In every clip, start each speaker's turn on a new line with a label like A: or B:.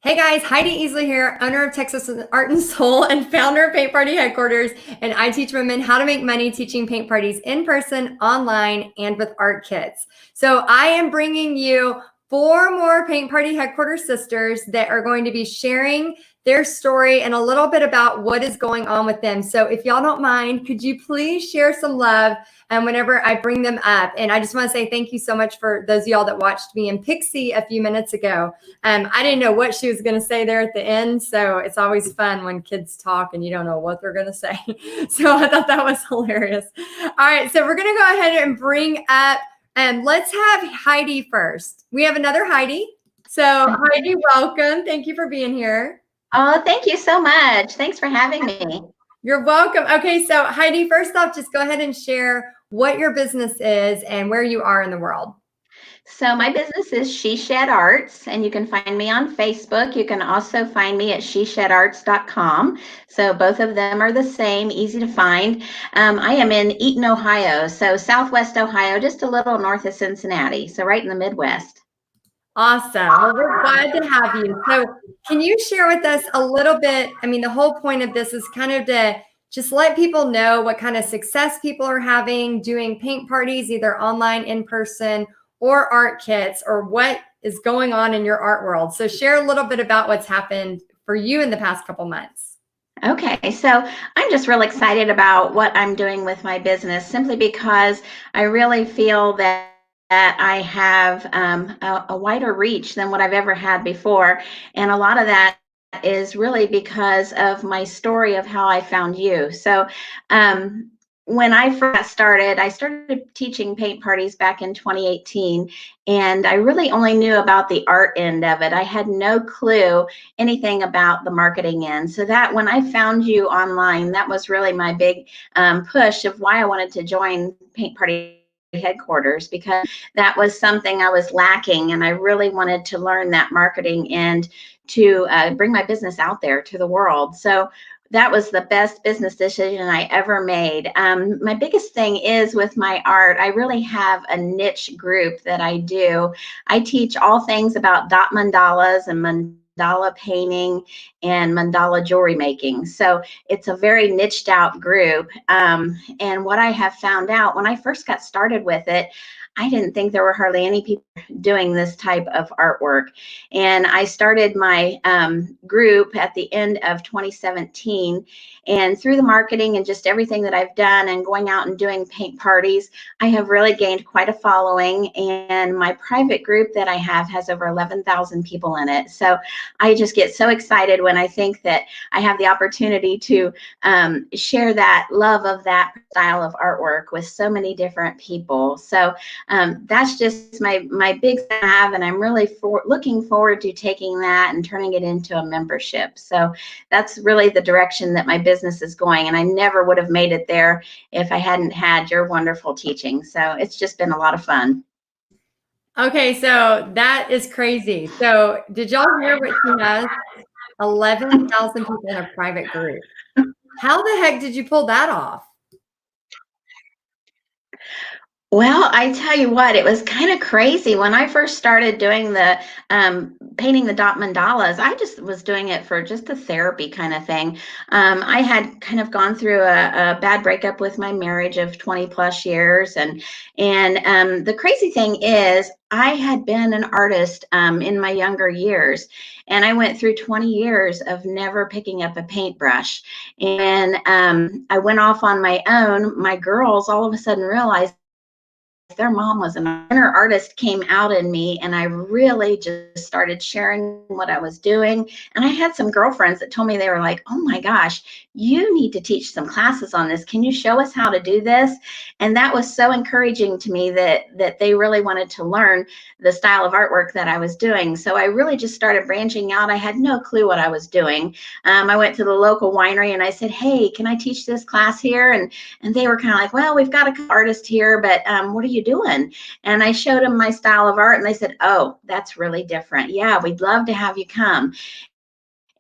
A: Hey guys, Heidi Easley here, owner of Texas Art and Soul and founder of Paint Party Headquarters. And I teach women how to make money teaching paint parties in person, online, and with art kits. So I am bringing you 4 more Paint Party Headquarters sisters that are going to be sharing their story and a little bit about what is going on with them. So if y'all don't mind, could you please share some love whenever I bring them up? And I just want to say thank you so much for those of y'all that watched me and Pixie a few minutes ago. I didn't know what she was going to say there at the end. So it's always fun when kids talk and you don't know what they're going to say. So I thought that was hilarious. All right. So we're going to go ahead and bring up, let's have Heidi first. We have another Heidi. So Heidi, welcome. Thank you for being here.
B: Oh, thank you so much. Thanks for having me.
A: You're welcome. Okay. So Heidi, first off, just go ahead and share what your business is and where you are in the world.
B: So my business is She Shed Arts, and you can find me on Facebook. You can also find me at sheshedarts.com. So both of them are the same, easy to find. I am in Eaton, Ohio, so Southwest Ohio, just a little north of Cincinnati, so right in the Midwest.
A: Awesome. Well, we're glad to have you. So can you share with us a little bit? I mean, the whole point of this is kind of to just let people know what kind of success people are having doing paint parties, either online, in person, or art kits, or what is going on in your art world. So share a little bit about what's happened for you in the past couple months.
B: Okay, so I'm just real excited about what I'm doing with my business simply because I really feel that I have a wider reach than what I've ever had before. And a lot of that is really because of my story of how I found you. So when I first started, I started teaching paint parties back in 2018, and I really only knew about the art end of it. I had no clue anything about the marketing end. So that when I found you online, that was really my big push of why I wanted to join Paint Party Headquarters, because that was something I was lacking, and I really wanted to learn that marketing and to bring my business out there to the world. So that was the best business decision I ever made. My biggest thing is with my art, I really have a niche group that I do. I teach all things about dot mandalas and mandala painting and mandala jewelry making. So it's a very niched out group. And what I have found out when I first got started with it, I didn't think there were hardly any people doing this type of artwork. And I started my group at the end of 2017. And through the marketing and just everything that I've done and going out and doing paint parties, I have really gained quite a following. And my private group that I have has over 11,000 people in it. So I just get so excited when I think that I have the opportunity to share that love of that style of artwork with so many different people. So that's just my big have, and I'm really looking forward to taking that and turning it into a membership. So that's really the direction that my business is going, and I never would have made it there if I hadn't had your wonderful teaching. So it's just been a lot of fun.
A: Okay, so that is crazy. So did y'all hear what she has? 11,000 people in a private group. How the heck did you pull that off?
B: Well, I tell you what, it was kind of crazy. When I first started doing the painting the dot mandalas, I just was doing it for just a therapy kind of thing. I had kind of gone through a bad breakup with my marriage of 20 plus years. And the crazy thing is, I had been an artist in my younger years, and I went through 20 years of never picking up a paintbrush. And I went off on my own. My girls all of a sudden realized their mom was an inner artist came out in me, and I really just started sharing what I was doing. And I had some girlfriends that told me, they were like, oh my gosh, you need to teach some classes on this. Can you show us how to do this? And that was so encouraging to me that they really wanted to learn the style of artwork that I was doing. So I really just started branching out. I had no clue what I was doing. I went to the local winery and I said, hey, can I teach this class here? And they were kind of like, well, we've got an artist here, but what are you doing? And I showed them my style of art, and they said, oh, that's really different. Yeah, we'd love to have you come.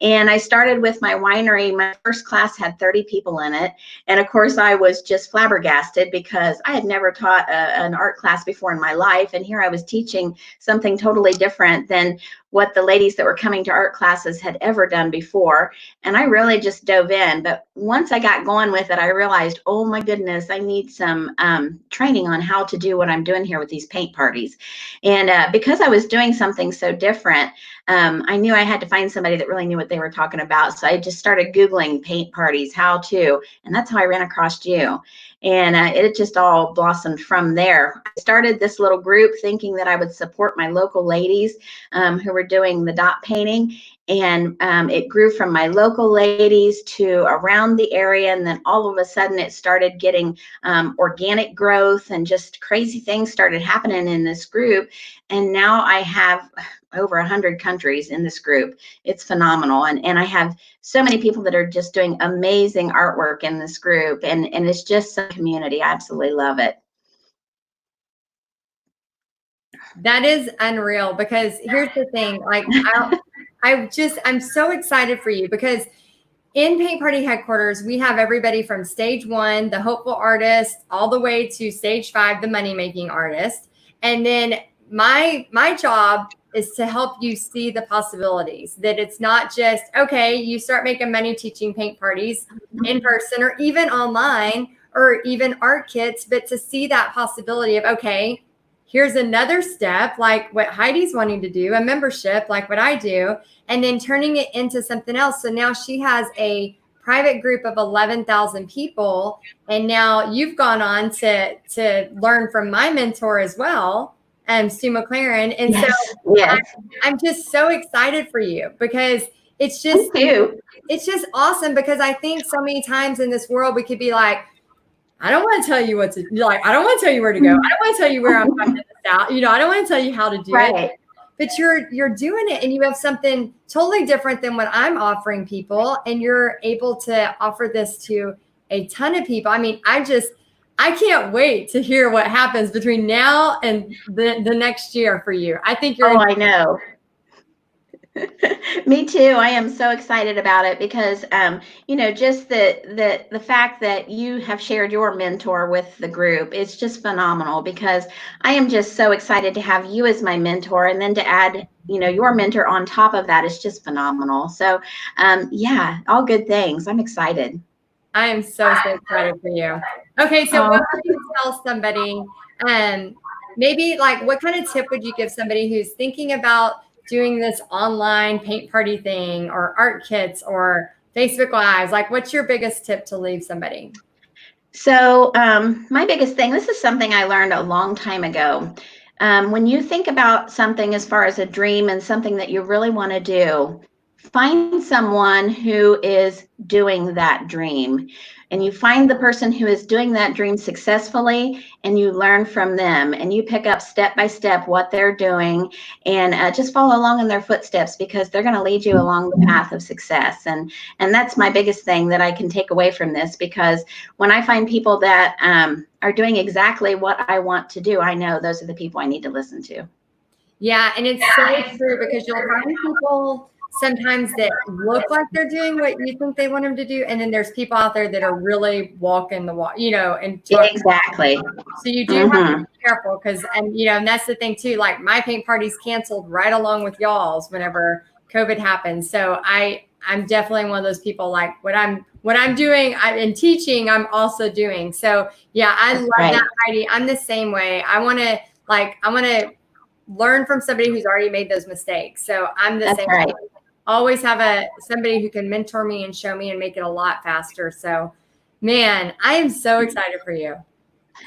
B: And I started with my winery. My first class had 30 people in it. And of course, I was just flabbergasted because I had never taught an art class before in my life. And here I was teaching something totally different than what the ladies that were coming to art classes had ever done before. And I really just dove in. But once I got going with it, I realized, oh my goodness, I need some training on how to do what I'm doing here with these paint parties. And because I was doing something so different, I knew I had to find somebody that really knew what they were talking about. So I just started Googling paint parties, how to, and that's how I ran across you. And it just all blossomed from there. I started this little group thinking that I would support my local ladies who were doing the dot painting. And it grew from my local ladies to around the area. And then all of a sudden it started getting organic growth, and just crazy things started happening in this group. And now I have over 100 countries in this group. It's phenomenal. And I have so many people that are just doing amazing artwork in this group. And it's just a community. I absolutely love it.
A: That is unreal, because here's the thing, like I'm so excited for you, because in Paint Party Headquarters, we have everybody from stage 1, the hopeful artist, all the way to stage 5, the money-making artist. And then my job is to help you see the possibilities, that it's not just, okay, you start making money teaching paint parties in person or even online or even art kits, but to see that possibility of, okay, here's another step, like what Heidi's wanting to do, a membership, like what I do, and then turning it into something else. So now she has a private group of 11,000 people. And now you've gone on to learn from my mentor as well, Stu McLaren. And
B: yes,
A: so
B: yes.
A: I'm just so excited for you, because it's just, it's just awesome, because I think so many times in this world, we could be like, I don't want to tell you what to do. Like, I don't want to tell you where to go. I don't want to tell you where I'm finding this out. You know, I don't want to tell you how to do it. But you're doing it, and you have something totally different than what I'm offering people. And you're able to offer this to a ton of people. I mean, I can't wait to hear what happens between now and the next year for you. I think you're.
B: Oh, I know. Me too. I am so excited about it, because you know, just the fact that you have shared your mentor with the group, it's just phenomenal, because I am just so excited to have you as my mentor, and then to add, you know, your mentor on top of that is just phenomenal. So yeah, all good things. I'm excited.
A: I am so excited for you. Okay, so what would you tell somebody, maybe like what kind of tip would you give somebody who's thinking about doing this online paint party thing, or art kits, or Facebook Lives? Like, what's your biggest tip to leave somebody?
B: So my biggest thing, this is something I learned a long time ago. When you think about something as far as a dream and something that you really want to do, find someone who is doing that dream, and you find the person who is doing that dream successfully, and you learn from them, and you pick up step by step what they're doing, and just follow along in their footsteps, because they're going to lead you along the path of success. And that's my biggest thing that I can take away from this, because when I find people that are doing exactly what I want to do, I know those are the people I need to listen to.
A: Yeah, and it's so true, because you'll find people sometimes that look like they're doing what you think they want them to do, and then there's people out there that are really walking the walk, you know, and
B: exactly.
A: So you do have to be careful, because, and you know, and that's the thing too. Like, my paint party's canceled right along with y'all's whenever COVID happened. So I'm definitely one of those people, like what I'm doing in teaching, I'm also doing. So yeah, I love that, Heidi. I'm the same way. I want to learn from somebody who's already made those mistakes. So I'm the same way. Always have somebody who can mentor me and show me and make it a lot faster. So man, I am so excited for you.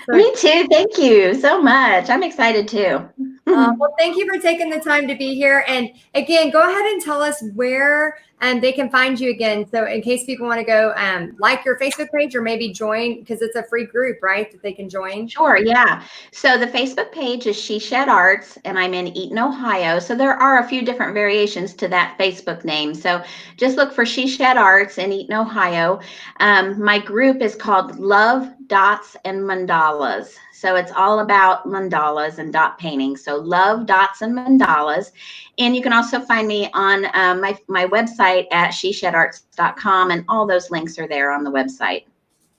B: Me too. Thank you so much. I'm excited too.
A: Well, thank you for taking the time to be here. And again, go ahead and tell us where they can find you again. So in case people want to go like your Facebook page, or maybe join, because it's a free group, right, that they can join?
B: Sure, yeah. So the Facebook page is She Shed Arts, and I'm in Eaton, Ohio. So there are a few different variations to that Facebook name. So just look for She Shed Arts in Eaton, Ohio. My group is called Love, Dots, and Mandalas. So it's all about mandalas and dot painting. So Love, Dots, and Mandalas. And you can also find me on my website at sheshedarts.com, and all those links are there on the website.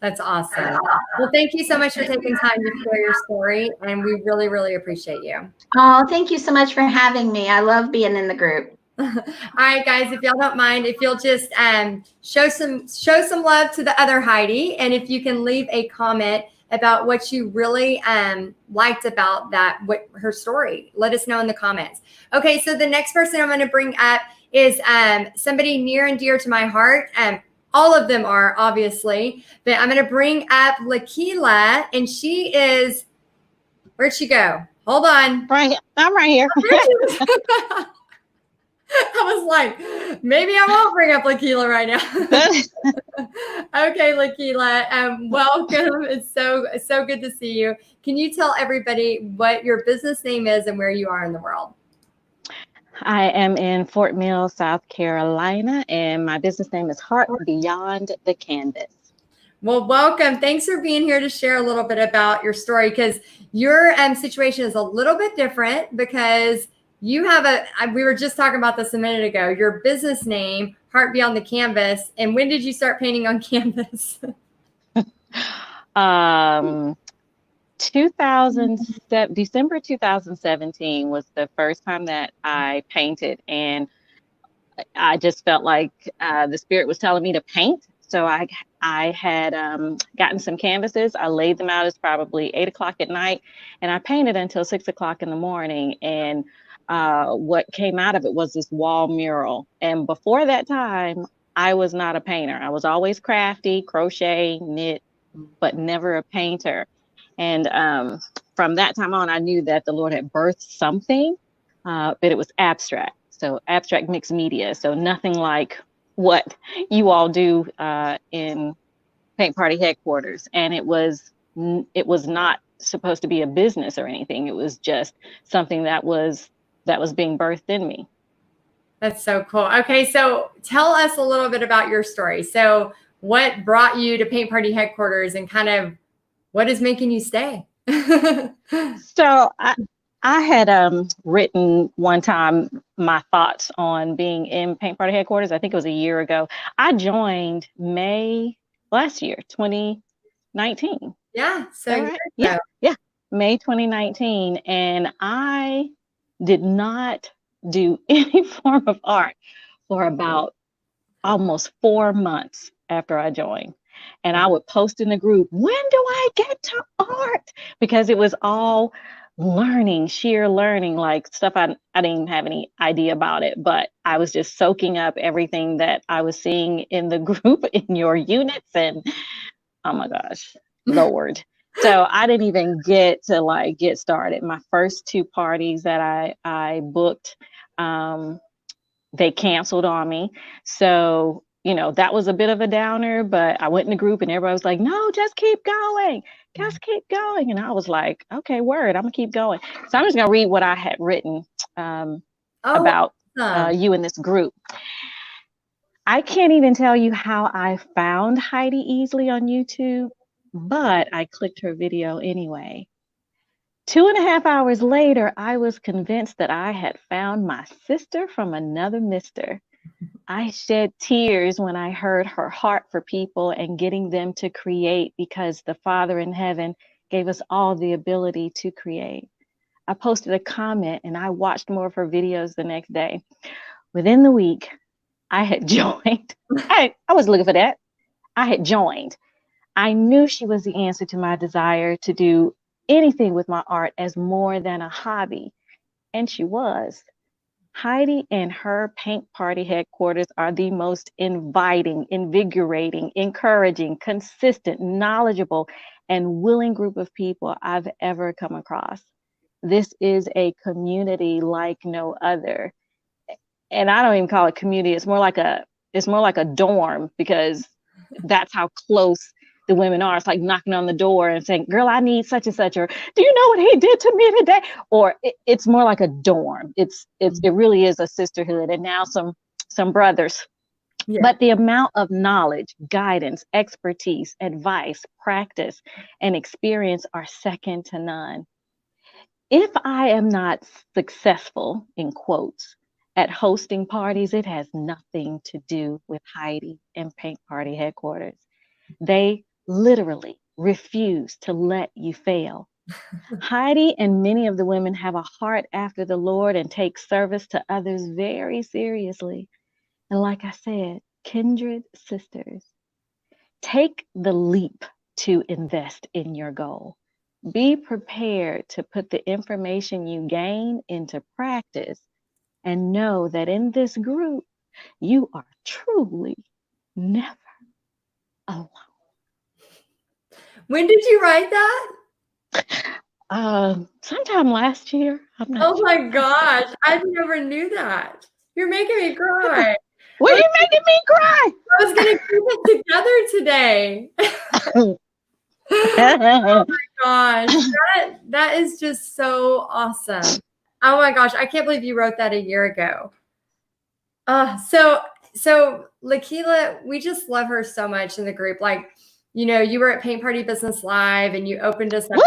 A: That's awesome. Well, thank you so much for taking time to share your story, and we really, really appreciate you.
B: Oh, thank you so much for having me. I love being in the group.
A: All right, guys, if y'all don't mind, if you'll just show some love to the other Heidi, and if you can leave a comment about what you really liked about what her story, let us know in the comments. Okay, so the next person I'm going to bring up is somebody near and dear to my heart. All of them are, obviously, but I'm going to bring up Lakila, and she is, where'd she go? Hold on.
C: Right here. I'm right here.
A: I was like, maybe I won't bring up Lakila right now. Okay, Lakila, welcome. It's so good to see you. Can you tell everybody what your business name is and where you are in the world?
C: I am in Fort Mill, South Carolina, and my business name is Heart Beyond the Canvas.
A: Well, welcome. Thanks for being here to share a little bit about your story, because your situation is a little bit different, because you have we were just talking about this a minute ago, your business name, Heart Beyond the Canvas. And when did you start painting on canvas?
C: December 2017 was the first time that I painted, and I just felt like the spirit was telling me to paint. So I had gotten some canvases. I laid them out. It's probably 8 o'clock at night, and I painted until 6 o'clock in the morning. And what came out of it was this wall mural. And before that time, I was not a painter. I was always crafty, crochet, knit, but never a painter. And from that time on, I knew that the Lord had birthed something, but it was abstract. So abstract mixed media. So nothing like what you all do in Paint Party headquarters. And it was not supposed to be a business or anything. It was just something that was being birthed in me.
A: That's so cool. Okay, so tell us a little bit about your story. So what brought you to Paint Party headquarters, and kind of what is making you stay?
C: So I had written one time my thoughts on being in Paint Party headquarters. I think it was a year ago. I joined May last year, 2019.
A: Yeah. So
C: right? Yeah. May 2019. And I did not do any form of art for about almost 4 months after I joined. And I would post in the group, when do I get to art? Because it was all learning, sheer learning, like stuff I didn't even have any idea about it, but I was just soaking up everything that I was seeing in the group, in your units, and oh my gosh, Lord. So I didn't even get to get started. My first 2 parties that I booked, they canceled on me. So, that was a bit of a downer, but I went in the group and everybody was like, no, just keep going. Just keep going. And I was like, okay, word, I'm gonna keep going. So I'm just gonna read what I had written about you in this group. I can't even tell you how I found Heidi Easley on YouTube, but I clicked her video anyway. 2.5 hours later, I was convinced that I had found my sister from another mister. I shed tears when I heard her heart for people and getting them to create, because the Father in heaven gave us all the ability to create. I posted a comment and I watched more of her videos the next day. Within the week, I had joined. I was looking for that. I had joined. I knew she was the answer to my desire to do anything with my art as more than a hobby. And she was. Heidi and her Paint Party headquarters are the most inviting, invigorating, encouraging, consistent, knowledgeable, and willing group of people I've ever come across. This is a community like no other. And I don't even call it community. It's more like a dorm, because that's how close the women are. It's like knocking on the door and saying, girl, I need such and such, or do you know what he did to me today? Or it's more like a dorm. It really is a sisterhood, and now some brothers. Yeah. But the amount of knowledge, guidance, expertise, advice, practice, and experience are second to none. If I am not successful, in quotes, at hosting parties, it has nothing to do with Heidi and Paint Party headquarters. They literally refuse to let you fail. Heidi and many of the women have a heart after the Lord and take service to others very seriously. And like I said, kindred sisters, take the leap to invest in your goal. Be prepared to put the information you gain into practice and know that in this group, you are truly never alone.
A: When did you write that?
C: Sometime last year. I'm not
A: Oh
C: sure.
A: my gosh, I never knew that. You're making me cry.
C: What are you making me cry?
A: I was gonna keep it together today. Gosh, that is just so awesome. Oh my gosh, I can't believe you wrote that a year ago. So Lakila, we just love her so much in the group. Like, you were at Paint Party Business Live and you opened us up.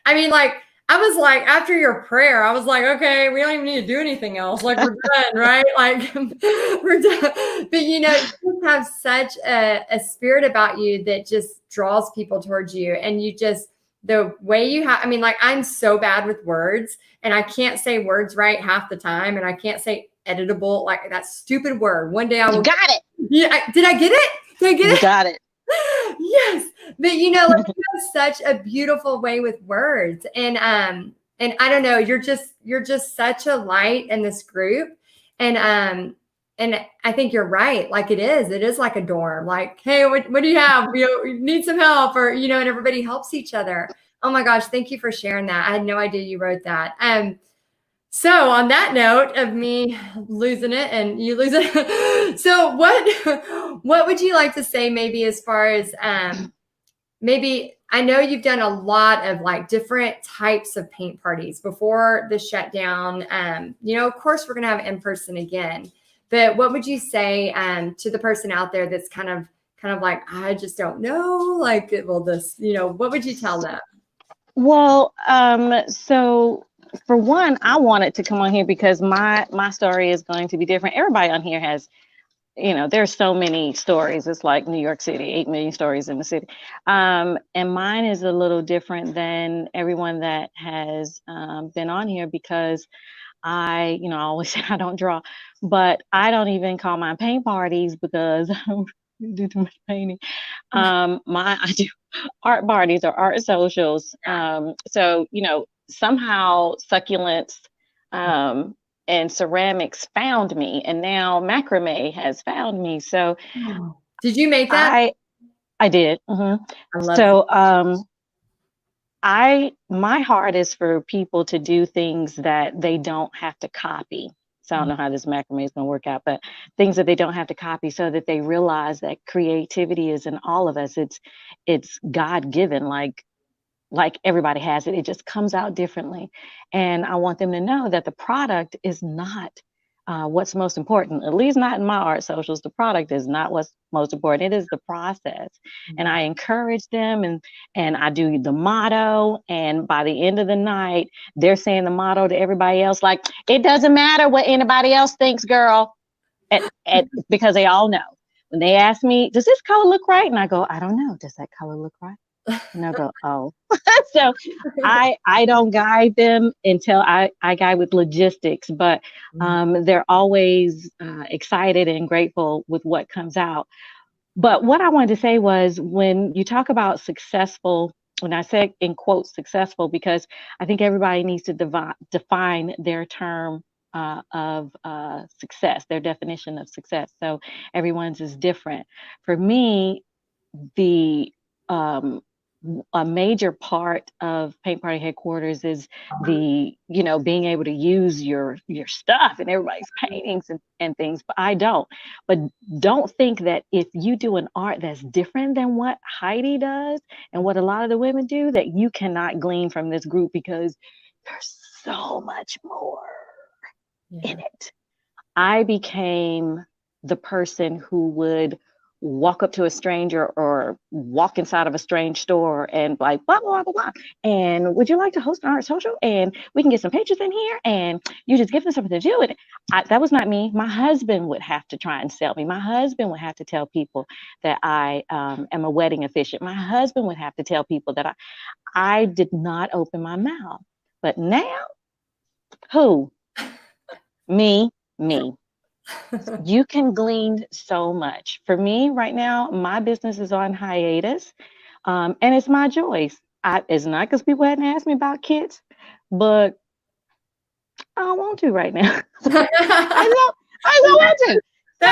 A: I mean, like, I was like, after your prayer, I was like, okay, we don't even need to do anything else. Like, we're done, right? Like, we're done. But you just have such a spirit about you that just draws people towards you. And the way you have, I mean, like, I'm so bad with words and I can't say words right half the time. And I can't say editable, like that stupid word. One day I will.
C: You got it.
A: Yeah. Did I get it? Did I get it?
C: You got it.
A: Yes. But like, you have such a beautiful way with words. And I don't know, you're just such a light in this group. And I think you're right. Like it is like a dorm. Like, hey, what do you have? You need some help, or and everybody helps each other. Oh my gosh, thank you for sharing that. I had no idea you wrote that. So on that note of me losing it and you losing it, so what would you like to say maybe as far as maybe, I know you've done a lot of like different types of paint parties before the shutdown. Of course we're going to have in person again, but what would you say to the person out there that's kind of like, I just don't know, like, well, this, what would you tell them?
C: Well, so for one, I wanted to come on here because my story is going to be different. Everybody on here has, there's so many stories. It's like New York City, 8 million stories in the city. And mine is a little different than everyone that has been on here because I always say I don't draw, but I don't even call mine paint parties because I do too much painting. I do art parties or art socials. So, somehow succulents and ceramics found me, and now macrame has found me. So
A: did you make that?
C: I did. Mm-hmm.
A: I love
C: So my heart is for people to do things that they don't have to copy. So I don't know how this macrame is going to work out, but things that they don't have to copy so that they realize that creativity is in all of us. It's God-given, like everybody has it. It just comes out differently. And I want them to know that the product is not what's most important, at least not in my art socials. The product is not what's most important. It is the process. And I encourage them and I do the motto. And by the end of the night, they're saying the motto to everybody else, like, it doesn't matter what anybody else thinks, girl. Because they all know. When they ask me, does this color look right? And I go, I don't know. Does that color look right? And I go, oh. So I don't guide them until I guide with logistics, but they're always excited and grateful with what comes out. But what I wanted to say was, when you talk about successful, when I say in quotes successful, because I think everybody needs to define their term of success, their definition of success. So everyone's is different. For me, a major part of Paint Party Headquarters is being able to use your stuff and everybody's paintings and things, but I don't. But don't think that if you do an art that's different than what Heidi does and what a lot of the women do, that you cannot glean from this group, because there's so much more in it. I became the person who would walk up to a stranger or walk inside of a strange store and like blah blah blah blah. And would you like to host an art social? And we can get some pictures in here, and you just give them something to do. And that was not me. My husband would have to try and sell me. My husband would have to tell people that I am a wedding officiant. My husband would have to tell people that I did not open my mouth. But now, who? Me. You can glean so much. For me right now, my business is on hiatus, and it's my choice. It's not because people hadn't asked me about kids, but I don't want to right now. I don't want to. So,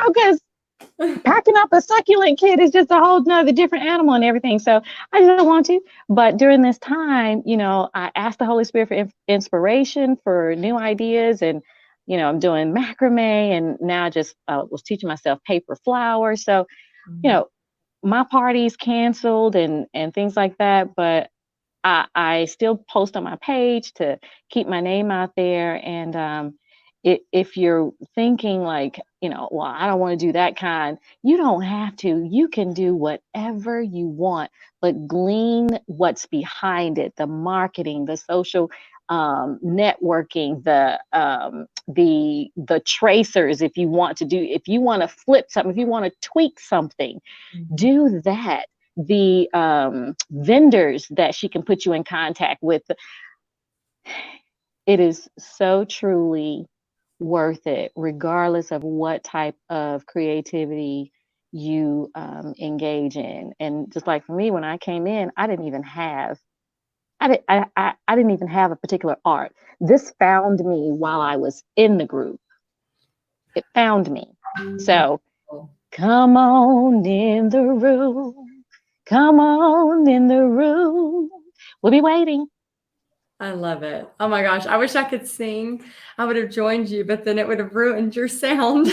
C: because packing up a succulent kid is just a whole nother different animal and everything. So I just don't want to. But during this time, I asked the Holy Spirit for inspiration, for new ideas, and I'm doing macrame, and now I just was teaching myself paper flowers. So, my party's canceled and things like that, but I still post on my page to keep my name out there. And if you're thinking like, well, I don't want to do that kind, you don't have to. You can do whatever you want, but glean what's behind it, the marketing, the social networking, the tracers. If you want to flip something, if you want to tweak something, do that. The vendors that she can put you in contact with, it is so truly worth it, regardless of what type of creativity you engage in. And just like for me, when I came in, I didn't even have a particular art. This found me while I was in the group. It found me. So come on in the room. Come on in the room. We'll be waiting.
A: I love it. Oh my gosh. I wish I could sing. I would have joined you, but then it would have ruined your sound.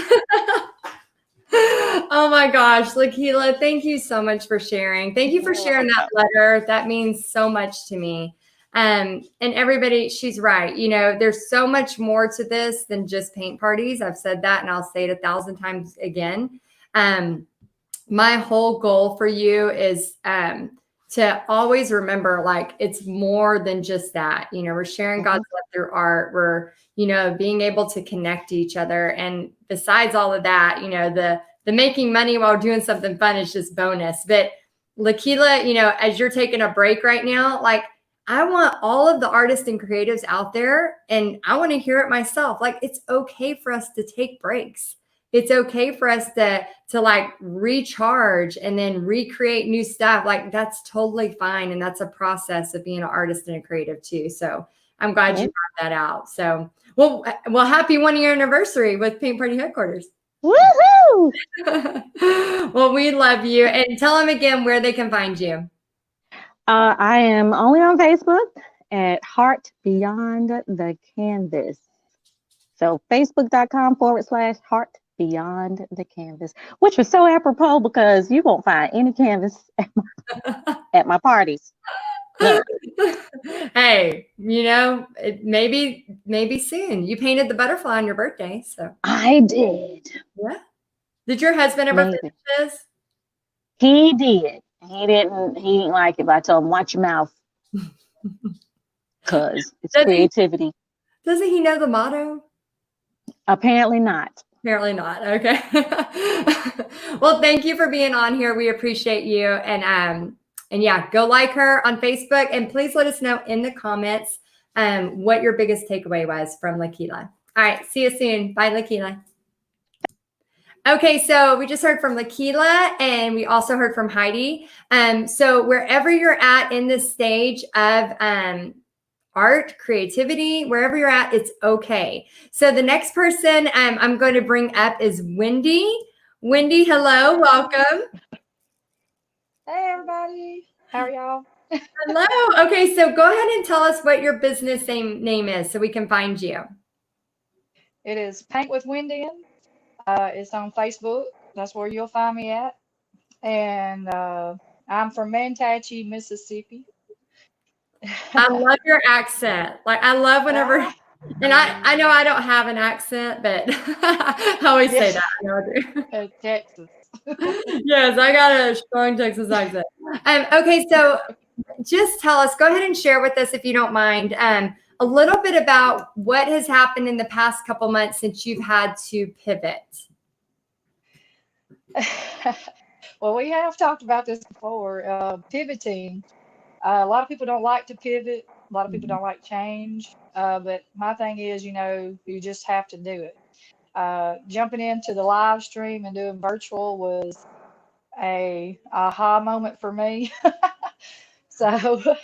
A: Oh my gosh, Lakila, thank you so much for sharing. Thank you for sharing that letter. That means so much to me. And everybody, she's right. There's so much more to this than just paint parties. I've said that, and I'll say it 1,000 times again. My whole goal for you is to always remember, like, it's more than just that. We're sharing God's love through art. We're, being able to connect to each other. And besides all of that, the making money while doing something fun is just bonus. But Lakila, as you're taking a break right now, like, I want all of the artists and creatives out there, and I want to hear it myself. Like, it's okay for us to take breaks. It's okay for us to like recharge and then recreate new stuff. Like, that's totally fine. And that's a process of being an artist and a creative too. So I'm glad you brought that out. So, well, happy 1-year anniversary with Paint Party Headquarters.
C: Woohoo!
A: Well, we love you. And tell them again where they can find you.
C: I am only on Facebook at Heart Beyond the Canvas. So facebook.com/Heart Beyond the Canvas, which was so apropos because you won't find any canvas at my parties. No.
A: Hey, maybe soon. You painted the butterfly on your birthday, so
C: I did.
A: Yeah. Did your husband ever finish this?
C: He did. He didn't like it, but I told him, watch your mouth. Because it's creativity.
A: Doesn't he know the motto?
C: Apparently not.
A: Apparently not. Okay. Well, thank you for being on here. We appreciate you. And yeah, go like her on Facebook. And please let us know in the comments what your biggest takeaway was from Lakila. All right. See you soon. Bye, Lakila. Okay, so we just heard from Lakila, and we also heard from Heidi. So wherever you're at in this stage of art, creativity, wherever you're at, it's okay. So the next person I'm going to bring up is Wendy. Wendy, hello, welcome.
D: Hey, everybody. How are y'all?
A: Hello. Okay, so go ahead and tell us what your business name is so we can find you.
D: It is Paint with Wen-den. It's on Facebook. That's where you'll find me at. And I'm from Manatee, Mississippi.
A: I love your accent. Like, I love whenever, and I know I don't have an accent, but I always say that. I know I do.
D: Texas.
A: Yes, I got a strong Texas accent. Okay, so just tell us, go ahead and share with us, if you don't mind, a little bit about what has happened in the past couple months since you've had to pivot.
D: Well, we have talked about this before, pivoting. A lot of people don't like to pivot. A lot of people don't like change. But my thing is, you just have to do it. Jumping into the live stream and doing virtual was a aha moment for me. So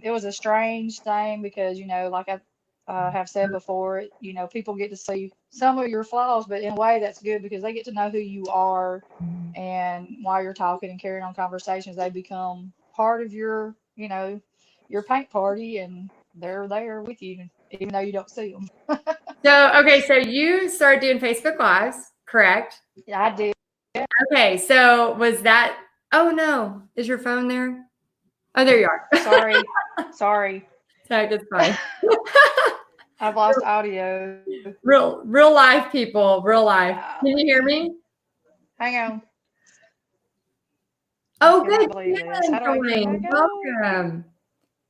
D: it was a strange thing because, like I have said before, people get to see some of your flaws, but in a way that's good because they get to know who you are. And while you're talking and carrying on conversations, they become part of your paint party, and they're there with you, even though you don't see them.
A: So you started doing Facebook Lives, correct?
D: Yeah, I did.
A: Okay, so was that, oh no, is your phone there? Oh, there you are.
D: Sorry.
A: It's fine.
D: I've lost audio.
A: Real life people, real life. Can you hear me?
D: Hang on.
A: Oh,
D: I cannot
A: good.
D: believe this.
A: Shannon
D: How do I get
A: joined.
D: back out?
A: Welcome.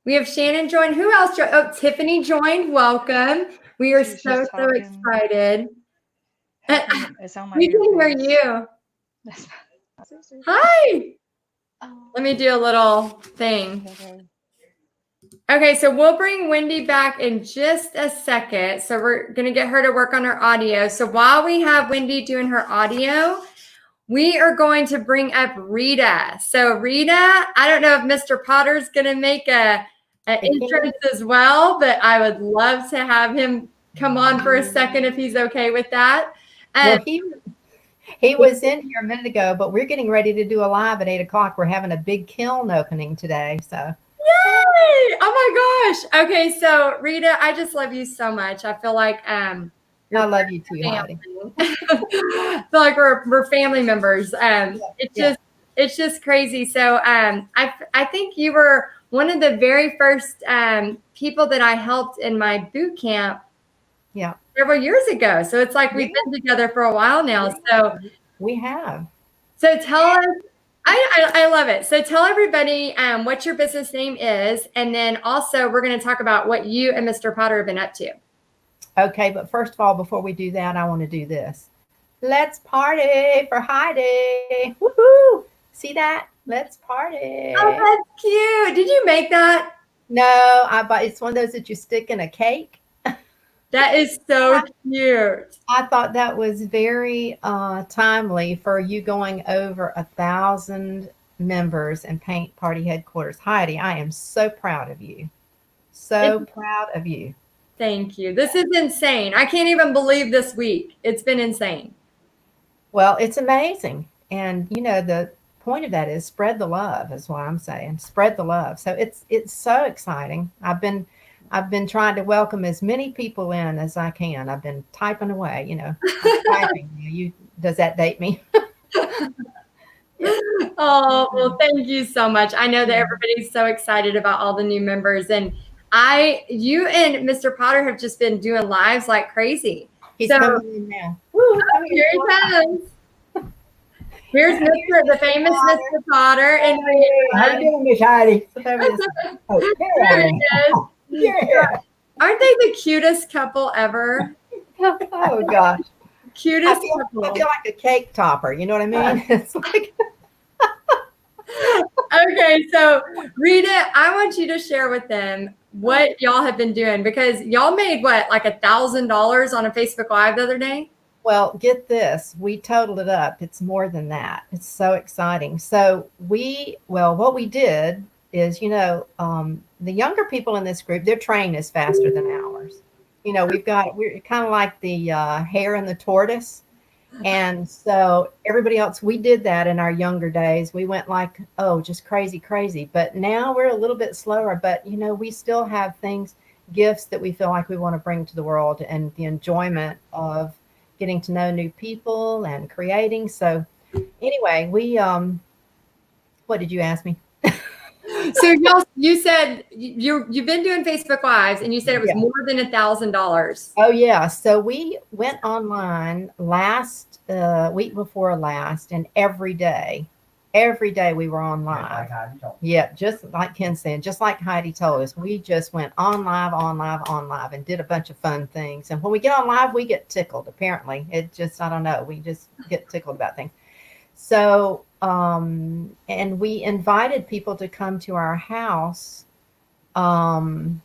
A: We have Shannon joined. Who else joined? Oh, Tiffany joined. Welcome. We are
D: She's
A: so
D: just talking.
A: excited.
D: It's on my
A: We can hear
D: earpiece.
A: you.
D: That's my sister.
A: Hi.
D: Oh,
A: Let me do a little thing.
D: okay.
A: Okay, so we'll bring Wendy back in just a second. So we're going to get her to work on her audio. So while we have Wendy doing her audio, we are going to bring up Rita. So Rita, I don't know if Mr. Potter's going to make an entrance as well, but I would love to have him come on for a second if he's okay with that.
E: Well, he was in here a minute ago, but we're getting ready to do a live at 8 o'clock. We're having a big kiln opening today. So
A: yay! Oh my gosh. Okay, so Rita, I just love you so much. I feel like
E: I love you too, Heidi.
A: I feel like we're family members. It's just crazy. So I think you were one of the very first people that I helped in my boot camp.
E: Yeah.
A: Several years ago. So it's like we've been together for a while now. So
E: we have.
A: So tell us, I love it. So tell everybody what your business name is. And then also we're going to talk about what you and Mr. Potter have been up to.
E: Okay. But first of all, before we do that, I want to do this. Let's party for Heidi. Woohoo. See that? Let's party.
A: Oh, that's cute. Did you make that?
E: No, it's one of those that you stick in a cake.
A: That is so cute.
E: I thought that was very timely for you going over 1,000 members in Paint Party Headquarters. Heidi, I am so proud of you. So proud of you.
A: Thank you. This is insane. I can't even believe this week. It's been insane.
E: Well, it's amazing. And, the point of that is spread the love is what I'm saying. Spread the love. So it's so exciting. I've been trying to welcome as many people in as I can. I've been typing away, I'm typing. Does that date me?
A: Oh, well, thank you so much. I know that everybody's so excited about all the new members. And you and Mr. Potter have just been doing lives like crazy.
E: He's coming in now.
A: Oh, here he comes. Here's the famous Mr. Potter. And
F: how you doing, Miss Heidi?
A: There he is.
F: Yeah.
A: Aren't they the cutest couple ever?
E: Oh gosh.
A: Cutest
E: I
A: couple.
E: feel like a cake topper. You know what I mean? It's like.
A: Okay, so Rita, I want you to share with them what y'all have been doing because y'all made what, like $1,000 on a Facebook Live the other day?
E: Well, get this. We totaled it up. It's more than that. It's so exciting. So what we did is, the younger people in this group, their train is faster than ours. We're kind of like the hare and the tortoise. And so everybody else, we did that in our younger days. We went like, just crazy. But now we're a little bit slower, but we still have gifts that we feel like we want to bring to the world and the enjoyment of getting to know new people and creating. So anyway, what did you ask me?
A: So y'all, you said you've been doing Facebook Lives, and you said it was
E: Yeah.
A: more than $1,000.
E: Oh yeah. So we went online last week before last, and every day we were on live. Yeah, just like Ken said, just like Heidi told us, we just went on live, and did a bunch of fun things. And when we get on live, we get tickled. Apparently, it just, I don't know, we just get tickled about things. So, and we invited people to come to our house, to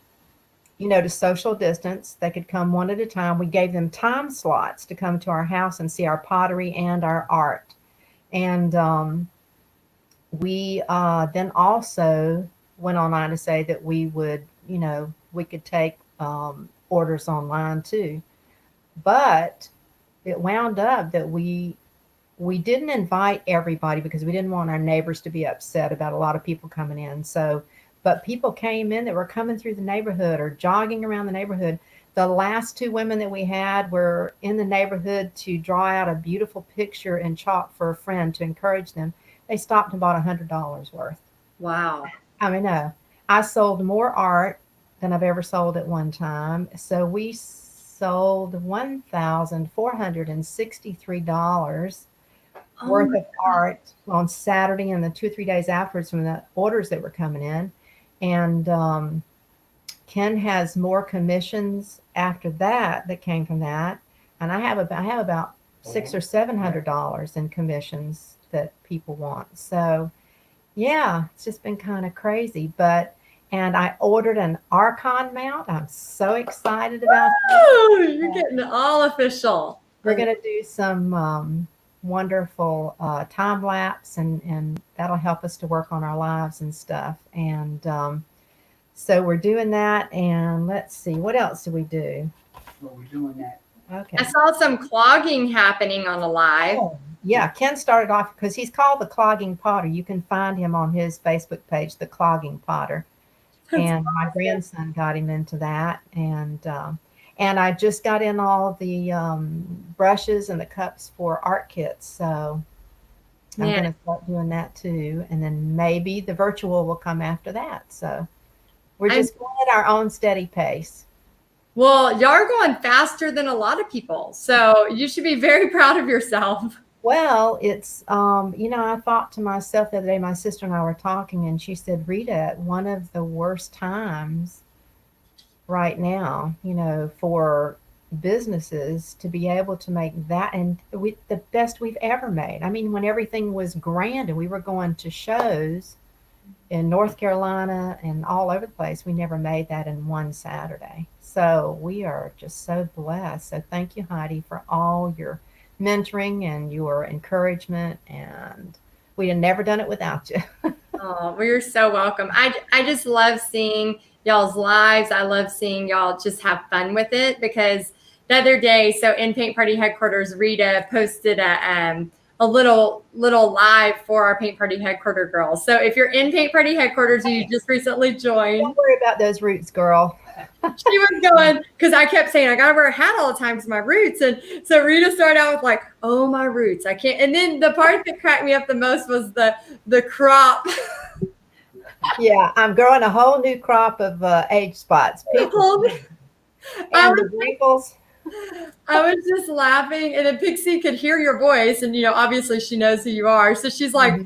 E: social distance. They could come one at a time. We gave them time slots to come to our house and see our pottery and our art. And we then also went online to say that we would, we could take orders online too. But it wound up that we didn't invite everybody because we didn't want our neighbors to be upset about a lot of people coming in. So, but people came in that were coming through the neighborhood or jogging around the neighborhood. The last 2 women that we had were in the neighborhood to draw out a beautiful picture in chalk for a friend to encourage them. They stopped and bought $100 worth.
A: Wow.
E: I mean, no, I sold more art than I've ever sold at one time. So we sold $1,463 worth of art on Saturday and the 2 or 3 days afterwards from the orders that were coming in. And Ken has more commissions after that came from that. And I have about $600 or $700 in commissions that people want. So yeah, it's just been kind of crazy. And I ordered an Archon mount. I'm so excited about that.
A: Oh, you're getting it all official.
E: We're going to do some wonderful time lapse, and that'll help us to work on our lives and stuff. And so we're doing that. And let's see, what else do we do?
F: Well, we're doing that.
E: Okay.
A: I saw some clogging happening on the live.
E: Oh, yeah, Ken started off because he's called the Clogging Potter. You can find him on his Facebook page, the Clogging Potter. And my grandson got him into that. And I just got in all the brushes and the cups for art kits. So I'm going to start doing that too. And then maybe the virtual will come after that. So we're just going at our own steady pace.
A: Well, y'all are going faster than a lot of people. So you should be very proud of yourself.
E: Well, it's, I thought to myself the other day, my sister and I were talking, and she said, Rita, one of the worst times right now, for businesses to be able to make that, and the best we've ever made. I mean, when everything was grand and we were going to shows in North Carolina and all over the place, we never made that in one Saturday. So we are just so blessed. So thank you, Heidi, for all your mentoring and your encouragement, and we'd have never done it without you.
A: Oh, well, you're so welcome. I just love seeing y'all's lives. I love seeing y'all just have fun with it, because the other day, so in Paint Party Headquarters, Rita posted a little live for our Paint Party Headquarter girls. So if you're in Paint Party Headquarters, you just recently joined.
E: Don't worry about those roots, girl.
A: She was going, because I kept saying I gotta wear a hat all the time because my roots. And so Rita started out with like, oh, my roots, I can't. And then the part that cracked me up the most was the crop.
E: Yeah, I'm growing a whole new crop of age spots. And the wrinkles.
A: I was just laughing, and then Pixie could hear your voice, and obviously she knows who you are. So she's like,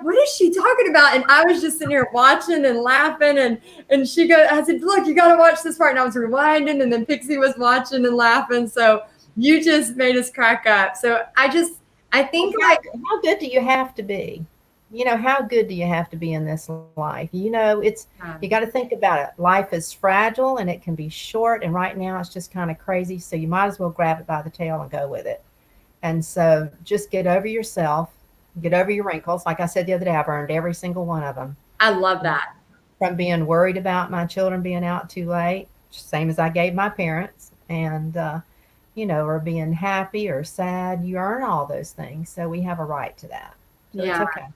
A: what is she talking about? And I was just sitting here watching and laughing, and she goes, I said, look, you got to watch this part. And I was rewinding, and then Pixie was watching and laughing. So you just made us crack up. So I think
E: how good do you have to be? How good do you have to be in this life? You got to think about it. Life is fragile and it can be short. And right now it's just kind of crazy. So you might as well grab it by the tail and go with it. And so just get over yourself, get over your wrinkles. Like I said the other day, I've earned every single one of them.
A: I love that.
E: From being worried about my children being out too late, same as I gave my parents, and, or being happy or sad, you earn all those things. So we have a right to that. So
A: yeah.
E: It's okay.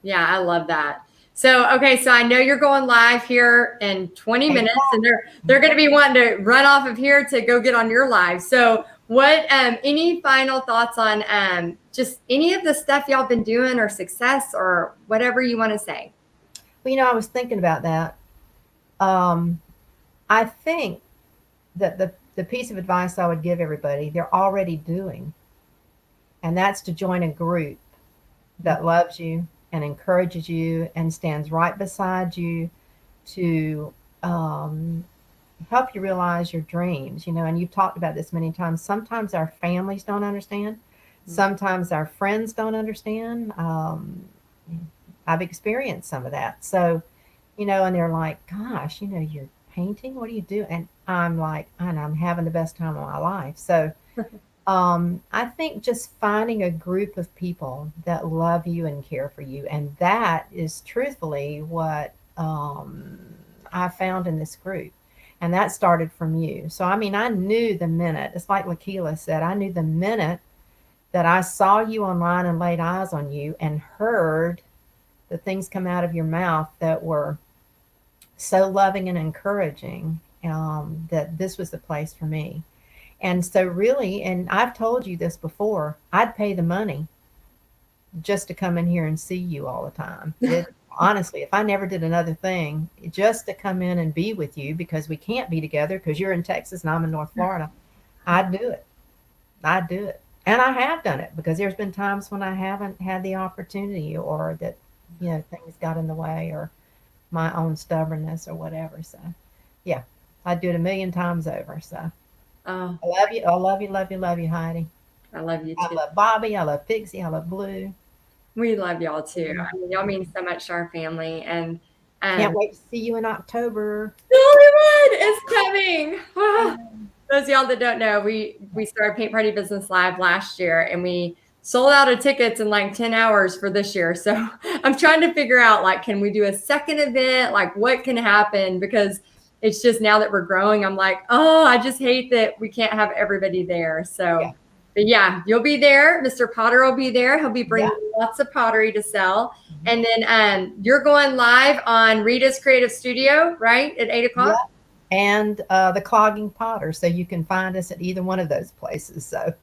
A: Yeah, I love that. So, okay, so I know you're going live here in 20 minutes, and they're going to be wanting to run off of here to go get on your live. So what, any final thoughts on just any of the stuff y'all been doing, or success, or whatever you want to say?
E: I was thinking about that. I think that the piece of advice I would give everybody, they're already doing, and that's to join a group that loves you and encourages you and stands right beside you to help you realize your dreams, and you've talked about this many times. Sometimes our families don't understand. Sometimes our friends don't understand. I've experienced some of that. So, and they're like, gosh, you're painting, what do you do? And I'm like, and I'm having the best time of my life. So I think just finding a group of people that love you and care for you. And that is truthfully what I found in this group. And that started from you. So, I mean, I knew the minute, it's like Lakila said, I knew the minute that I saw you online and laid eyes on you and heard the things come out of your mouth that were so loving and encouraging, that this was the place for me. And so really, and I've told you this before, I'd pay the money just to come in here and see you all the time. Honestly, if I never did another thing, just to come in and be with you, because we can't be together because you're in Texas and I'm in North Florida, I'd do it. I'd do it. And I have done it, because there's been times when I haven't had the opportunity, or that, things got in the way, or my own stubbornness or whatever. So yeah, I'd do it a million times over. So
A: Oh,
E: I love you. I love you, love you, love you, Heidi.
A: I love you
E: I
A: too.
E: love Bobby. I love Pixie. I love Blue.
A: We love y'all too. I mean, y'all mean so much to our family, and
E: Can't wait to see you in October.
A: the only one is coming. Those of y'all that don't know, we started Paint Party Business Live last year, and we sold out of tickets in like 10 hours for this year. So I'm trying to figure out, like, can we do a second event? Like, what can happen? Because it's just, now that we're growing, I'm like, oh, I just hate that we can't have everybody there. So,
E: Yeah.
A: but yeah, you'll be there. Mr. Potter will be there. He'll be bringing lots of pottery to sell. And then you're going live on Rita's Creative Studio, right? At 8:00.
E: Yeah. And the Clogging Potter. So you can find us at either one of those places. So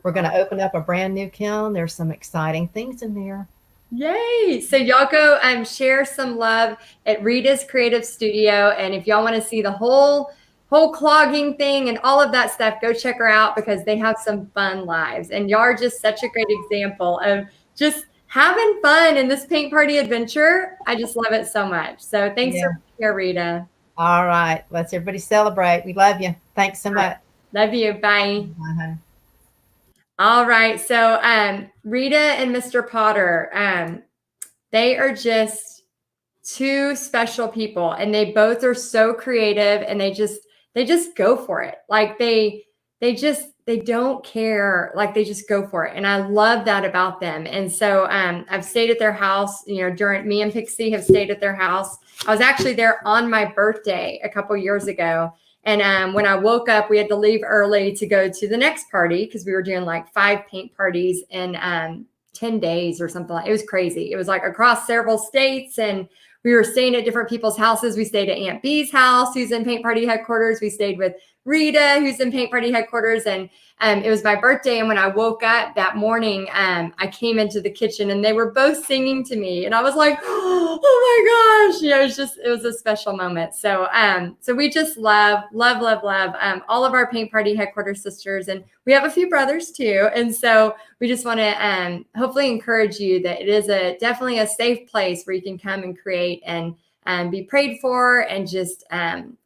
E: we're going to open up a brand new kiln. There's some exciting things in there.
A: Yay. So y'all go share some love at Rita's Creative Studio. And if y'all want to see the whole clogging thing and all of that stuff, go check her out, because they have some fun lives. And y'all are just such a great example of just having fun in this paint party adventure. I just love it so much. So thanks for being here, Rita.
E: All right. Let's everybody celebrate. We love you. Thanks so much.
A: Love you. Bye.
E: Bye.
A: All right. So Rita and Mr. Potter, they are just two special people, and they both are so creative, and they just go for it. Like they don't care. Like they just go for it. And I love that about them. And so I've stayed at their house, during me and Pixie have stayed at their house. I was actually there on my birthday a couple years ago. And when I woke up, we had to leave early to go to the next party, because we were doing like 5 paint parties in 10 days or something. It was crazy. It was like across several states, and we were staying at different people's houses. We stayed at Aunt B's house, who's in Paint Party headquarters. We stayed with Rita, who's in Paint Party headquarters. And it was my birthday. And when I woke up that morning, I came into the kitchen, and they were both singing to me. And I was like, oh my gosh. It was a special moment. So, so we just love all of our Paint Party headquarters sisters. And we have a few brothers too. And so we just want to hopefully encourage you that it is definitely a safe place where you can come and create and be prayed for, and just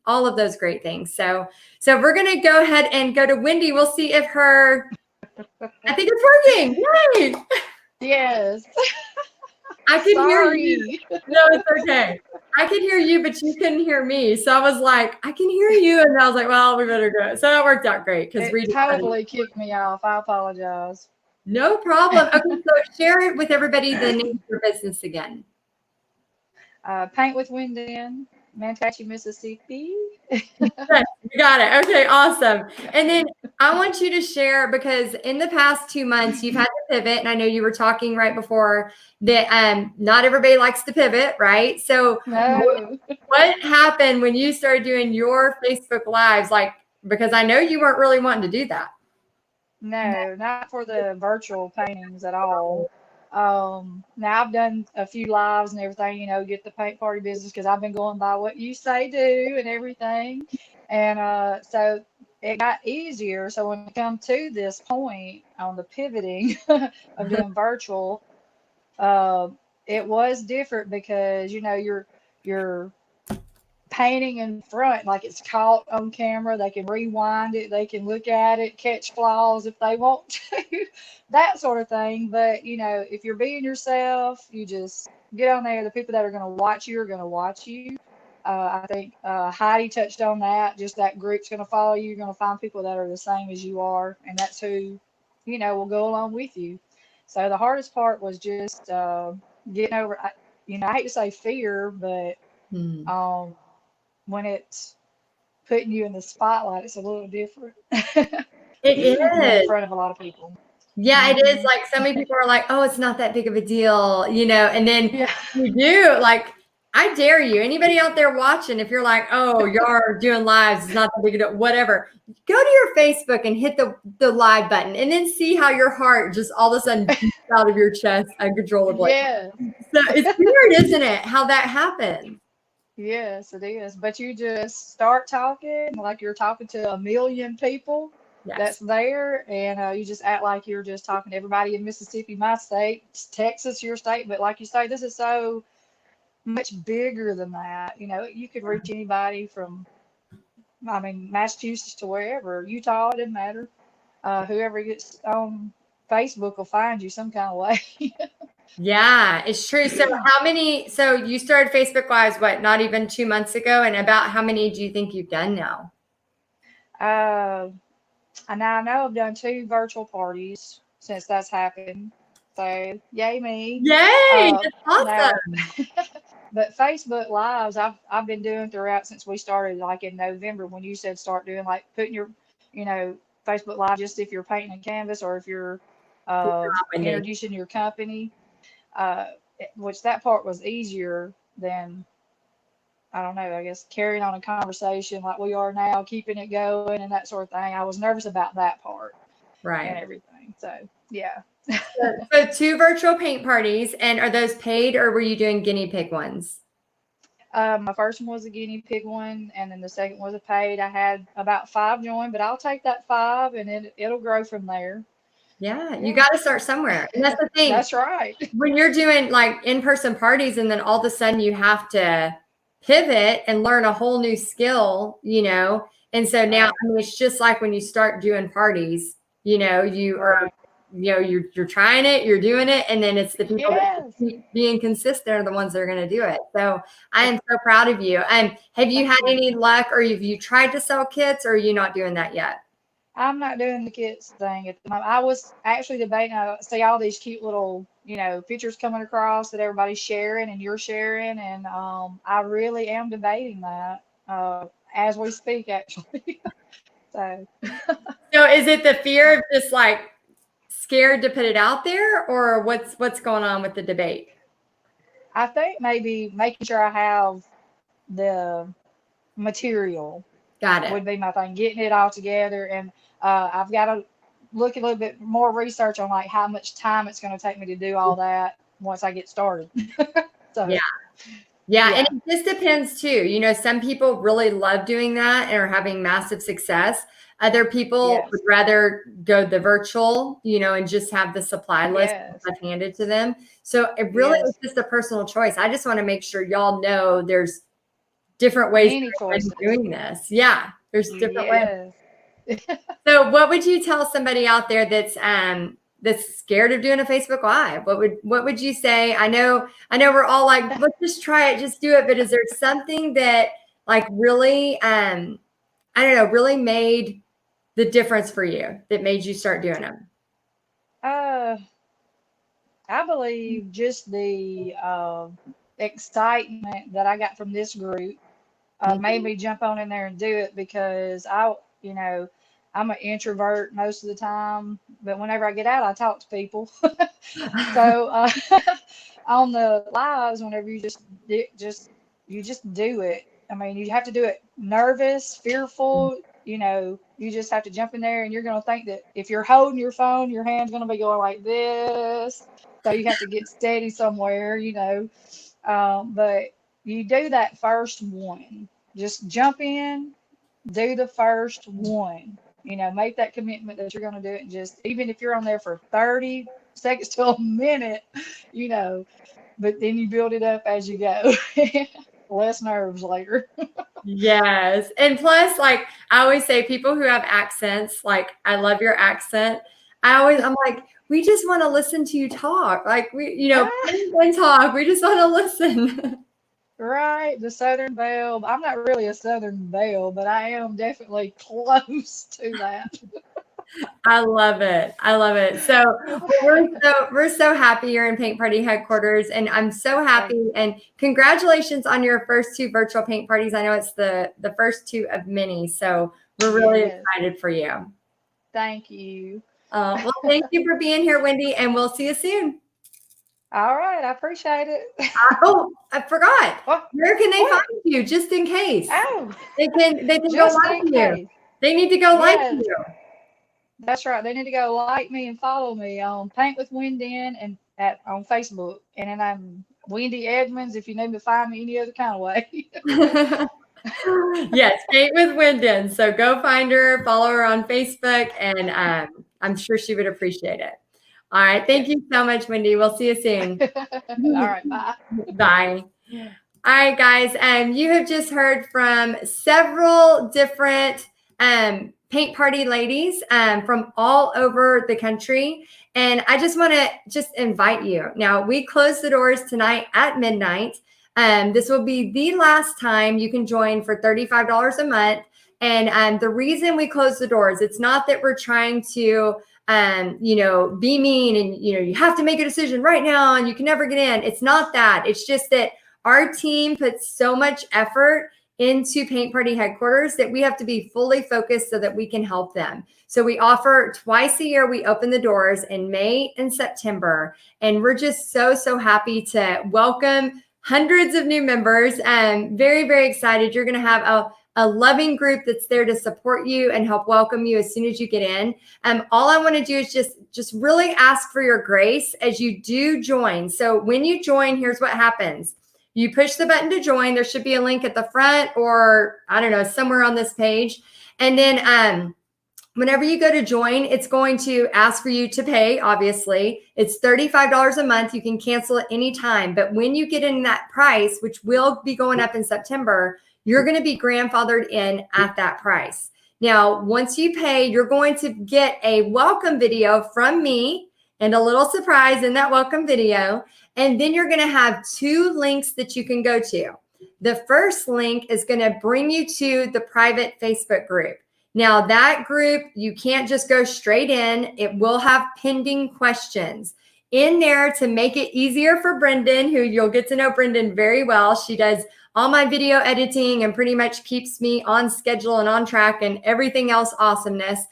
A: all of those great things. So we're going to go ahead and go to Wendy. We'll see if I think it's working. Yay!
D: Yes.
A: I could hear
D: Sorry.
A: you. No, it's okay. I could hear you, but you couldn't hear me. So I was like, I can hear you. And I was like, well, we better go. So that worked out great, because
D: It totally kicked me off. I apologize.
A: No problem. Okay, so share it with everybody the name of your business again.
D: Paint with Wen-den, Manatee, Mississippi.
A: You got it. Okay, awesome. And then I want you to share, because in the past 2 months, you've had to pivot. And I know you were talking right before that not everybody likes to pivot, right? So
D: No.
A: what happened when you started doing your Facebook Lives? Like, because I know you weren't really wanting to do that.
D: No, not for the virtual paintings at all. Now I've done a few lives and everything, get the paint party business because I've been going by what you say do and everything. And so it got easier. So when we come to this point on the pivoting of doing virtual, it was different because, you're painting in front, like it's caught on camera. They can rewind it, they can look at it, catch flaws if they want to, that sort of thing. But if you're being yourself, you just get on there. The people that are going to watch you are going to watch you. I think Heidi touched on that. Just that group's going to follow you. You're going to find people that are the same as you are, and that's who will go along with you. So the hardest part was just getting over. I hate to say fear, but when it's putting you in the spotlight, it's a little different.
A: It
D: Being in
A: is.
D: front of a lot of people.
A: Yeah, it is. Like so many people are like, oh, it's not that big of a deal, and then
D: Yeah.
A: you do. Like, I dare you, anybody out there watching, if you're like, oh, you're doing lives, it's not that big a deal, whatever, go to your Facebook and hit the live button and then see how your heart just all of a sudden beats out of your chest uncontrollably.
D: Yeah.
A: So it's weird, isn't it, how that happens?
D: Yes, it is. But you just start talking like you're talking to a million people that's there, and you just act like you're just talking to everybody in Mississippi, my state, Texas, your state. But like you say, this is so much bigger than that. You could reach anybody from, Massachusetts to wherever, Utah, it doesn't matter. Whoever gets on Facebook will find you some kind of way.
A: Yeah, it's true. So so you started Facebook Lives, what, not even 2 months ago? And about how many do you think you've done now?
D: And I know I've done 2 virtual parties since that's happened. So yay me.
A: Yay, that's awesome.
D: Now, but Facebook Lives, I've been doing throughout since we started, like in November when you said start doing, like putting your, Facebook Live, just if you're painting a canvas or if you're introducing your company, which that part was easier than, I don't know, I guess carrying on a conversation like we are now, keeping it going and that sort of thing. I was nervous about that part.
A: Right.
D: And everything. So, yeah.
A: So 2 virtual paint parties, and are those paid or were you doing guinea pig ones?
D: My first one was a guinea pig one, and then the second was a paid. I had about 5 join, but I'll take that 5 and it'll grow from there.
A: Yeah, you got to start somewhere. And that's the thing.
D: That's right.
A: When you're doing like in-person parties and then all of a sudden you have to pivot and learn a whole new skill, and so now it's just like when you start doing parties, you are you're trying it, you're doing it, and then it's the people that keep being consistent are the ones that are going to do it. So I am so proud of you. And have you had any luck, or have you tried to sell kits, or are you not doing that yet?
D: I'm not doing the kits thing at the moment. I was actually debating. I see all these cute little, pictures coming across that everybody's sharing and you're sharing, and I really am debating that as we speak, actually. So
A: is it the fear of just like scared to put it out there, or what's going on with the debate?
D: I think maybe making sure I have the material.
A: Got it.
D: Would be my thing, getting it all together, and I've got to look a little bit more research on like how much time it's going to take me to do all that once I get started. So
A: yeah, and it just depends too. Some people really love doing that and are having massive success. Other people would rather go the virtual, and just have the supply list handed to them. So it really is just a personal choice. I just want to make sure y'all know there's different ways of doing this. Yeah, there's different ways. So what would you tell somebody out there that's scared of doing a Facebook Live? What would you say? I know we're all like, let's just try it, just do it. But is there something that like really, I don't know, really made the difference for you that made you start doing them?
D: I believe just the excitement that I got from this group made me jump on in there and do it, because I'm an introvert most of the time, but whenever I get out, I talk to people. So on the lives, whenever you just do it. I mean, you have to do it nervous, fearful, you know, you just have to jump in there, and you're going to think that if you're holding your phone, your hand's going to be going like this. So you have to get steady somewhere, you know. But you do that first one. Just jump in, do the first one. You know, make that commitment that you're going to do it. And just, even if you're on there for 30 seconds to a minute, you know, but then you build it up as you go. Less nerves later.
A: Yes. And plus, like I always say, people who have accents, like I love your accent. I'm like, we just want to listen to you talk. Like and talk. We just want to listen.
D: Right, the Southern Belle. I'm not really a Southern Belle, but I am definitely close to that.
A: I love it. I love it. So we're so happy you're in Paint Party headquarters, and I'm so happy. And congratulations on your first 2 virtual paint parties. I know it's the first 2 of many, so we're really excited for you.
D: Thank you.
A: Well, thank you for being here, Wendy, and we'll see you soon.
D: All right, I appreciate it.
A: I forgot.
D: What?
A: Where can they find you, just in case?
D: Oh,
A: They can go
D: just
A: like
D: in
A: you.
D: case.
A: They need to go like you.
D: That's right. They need to go like me and follow me on Paint with Wen-den and on Facebook. And then I'm Wendy Edmonds if you need to find me any other kind of way.
A: Yes, Paint with Wen-den. So go find her, follow her on Facebook, and I'm sure she would appreciate it. All right. Thank you so much, Wendy. We'll see you soon.
D: All right. Bye.
A: Bye. All right, guys. You have just heard from several different paint party ladies from all over the country. And I just want to invite you. Now, we close the doors tonight at midnight. This will be the last time you can join for $35 a month. And the reason we close the doors, it's not that we're trying to be mean and, you have to make a decision right now and you can never get in. It's not that. It's just that our team puts so much effort into Paint Party headquarters that we have to be fully focused so that we can help them. So we offer twice a year. We open the doors in May and September, and we're just so happy to welcome hundreds of new members. And very, very excited. You're going to have a loving group that's there to support you and help welcome you as soon as you get in. All I want to do is just really ask for your grace as you do join. So when you join, here's what happens. You push the button to join. There should be a link at the front or, I don't know, somewhere on this page. And then whenever you go to join, it's going to ask for you to pay, obviously. It's $35 a month. You can cancel at any time. But when you get in that price, which will be going up in September, you're going to be grandfathered in at that price. Now, once you pay, you're going to get a welcome video from me and a little surprise in that welcome video. And then you're going to have 2 links that you can go to. The first link is going to bring you to the private Facebook group. Now, that group, you can't just go straight in. It will have pending questions in there to make it easier for Brendan, who you'll get to know Brendan very well. She does all my video editing and pretty much keeps me on schedule and on track and everything else awesomeness.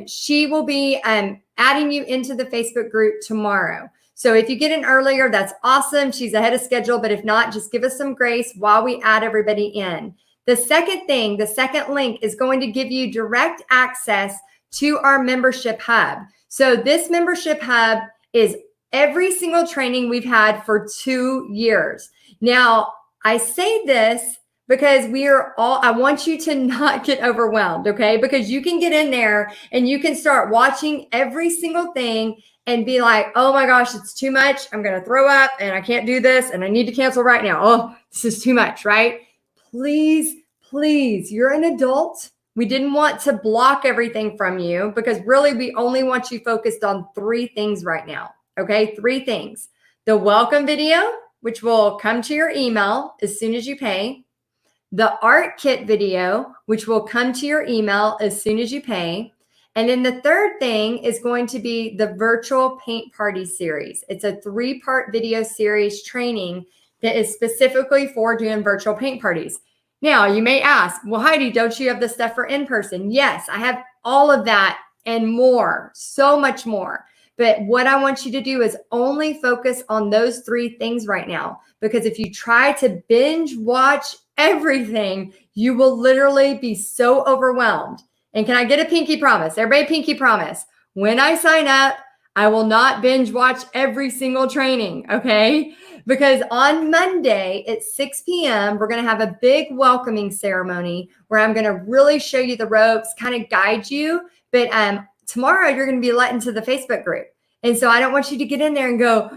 A: She will be adding you into the Facebook group tomorrow. So if you get in earlier, that's awesome. She's ahead of schedule, but if not, just give us some grace while we add everybody in. The second thing, the second link is going to give you direct access to our membership hub. So this membership hub is every single training we've had for 2 years. Now, I say this because I want you to not get overwhelmed, okay? Because you can get in there and you can start watching every single thing and be like, oh my gosh, it's too much. I'm going to throw up and I can't do this and I need to cancel right now. Oh, this is too much, right? Please, you're an adult. We didn't want to block everything from you because really we only want you focused on 3 things right now, okay? 3 things. The welcome video, which will come to your email as soon as you pay. The art kit video, which will come to your email as soon as you pay. And then the third thing is going to be the virtual paint party series. It's a 3-part video series training that is specifically for doing virtual paint parties. Now, you may ask, well, Heidi, don't you have the stuff for in-person? Yes, I have all of that and more, so much more. But what I want you to do is only focus on those 3 things right now, because if you try to binge watch everything, You will literally be so overwhelmed. And can I get a pinky promise? Everybody, pinky promise. When I sign up, I will not binge watch every single training, okay? Because on Monday at 6 p.m., we're going to have a big welcoming ceremony where I'm going to really show you the ropes, kind of guide you. But tomorrow, you're going to be let into the Facebook group. And so I don't want you to get in there and go,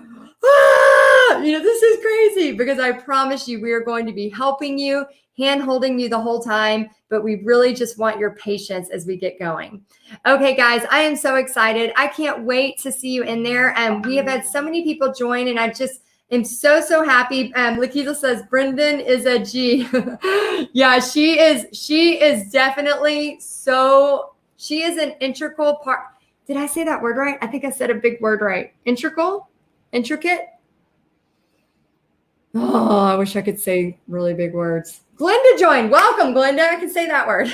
A: this is crazy, because I promise you, we are going to be helping you, hand-holding you the whole time, but we really just want your patience as we get going. Okay, guys, I am so excited. I can't wait to see you in there. And we have had so many people join, and I just am so happy. Lakita says, Brendan is a G. Yeah, she is definitely she is an integral part. Did I say that word right? I think I said a big word right. Integral? Intricate? Oh, I wish I could say really big words. Glenda joined. Welcome, Glenda. I can say that word.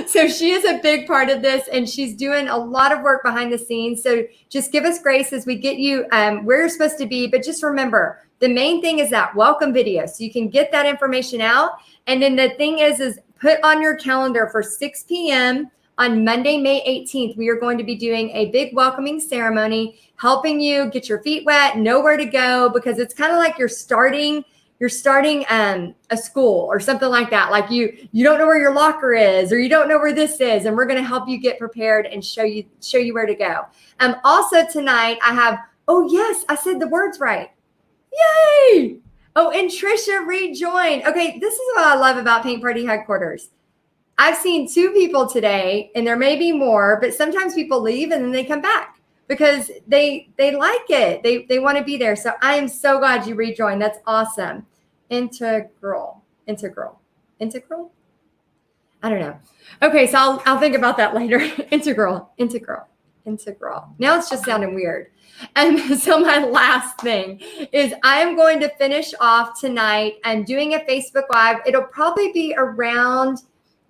A: So she is a big part of this, and she's doing a lot of work behind the scenes. So just give us grace as we get you where you're supposed to be. But just remember, the main thing is that welcome video. So you can get that information out. And then the thing is put on your calendar for 6 p.m. on Monday, May 18th, we are going to be doing a big welcoming ceremony, helping you get your feet wet, know where to go, because it's kind of like you're starting a school or something like that. Like you don't know where your locker is, or you don't know where this is, and we're going to help you get prepared and show you where to go. Also tonight I have, oh yes, I said the words right. Yay! Oh, and Trisha rejoined. Okay, this is what I love about Paint Party Headquarters. I've seen 2 people today, and there may be more, but sometimes people leave and then they come back because they like it. They want to be there. So I am so glad you rejoined. That's awesome. Integral. I don't know. Okay, so I'll think about that later. Integral. Now it's just sounding weird. And so my last thing is I am going to finish off tonight. I'm doing a Facebook Live. It'll probably be around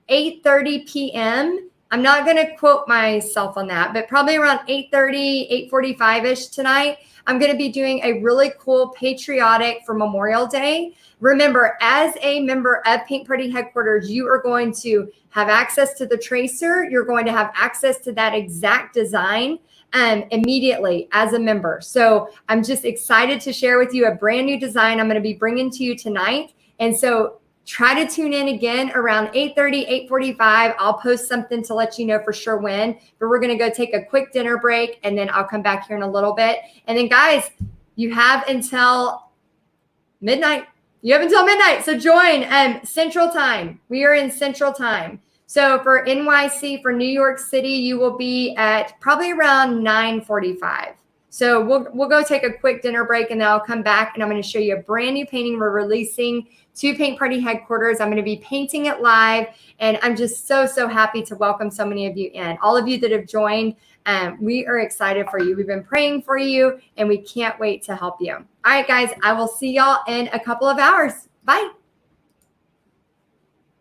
A: 8:30 p.m. I'm not going to quote myself on that, but probably around 8:30, 8:45-ish tonight. I'm going to be doing a really cool patriotic for Memorial Day. Remember, as a member of Paint Party Headquarters, you are going to have access to the tracer. You're going to have access to that exact design immediately as a member. So I'm just excited to share with you a brand new design I'm going to be bringing to you tonight. And so try to tune in again around 8:30, 8:45. I'll post something to let you know for sure when, but we're going to go take a quick dinner break, and then I'll come back here in a little bit. And then guys, you have until midnight. So join Central Time. We are in Central Time. So for NYC, for New York City, you will be at probably around 9:45. So we'll go take a quick dinner break, and then I'll come back and I'm going to show you a brand new painting we're releasing to Paint Party Headquarters. I'm going to be painting it live, and I'm just so happy to welcome so many of you in. All of you that have joined, we are excited for you. We've been praying for you, and we can't wait to help you. All right, guys, I will see y'all in a couple of hours. Bye.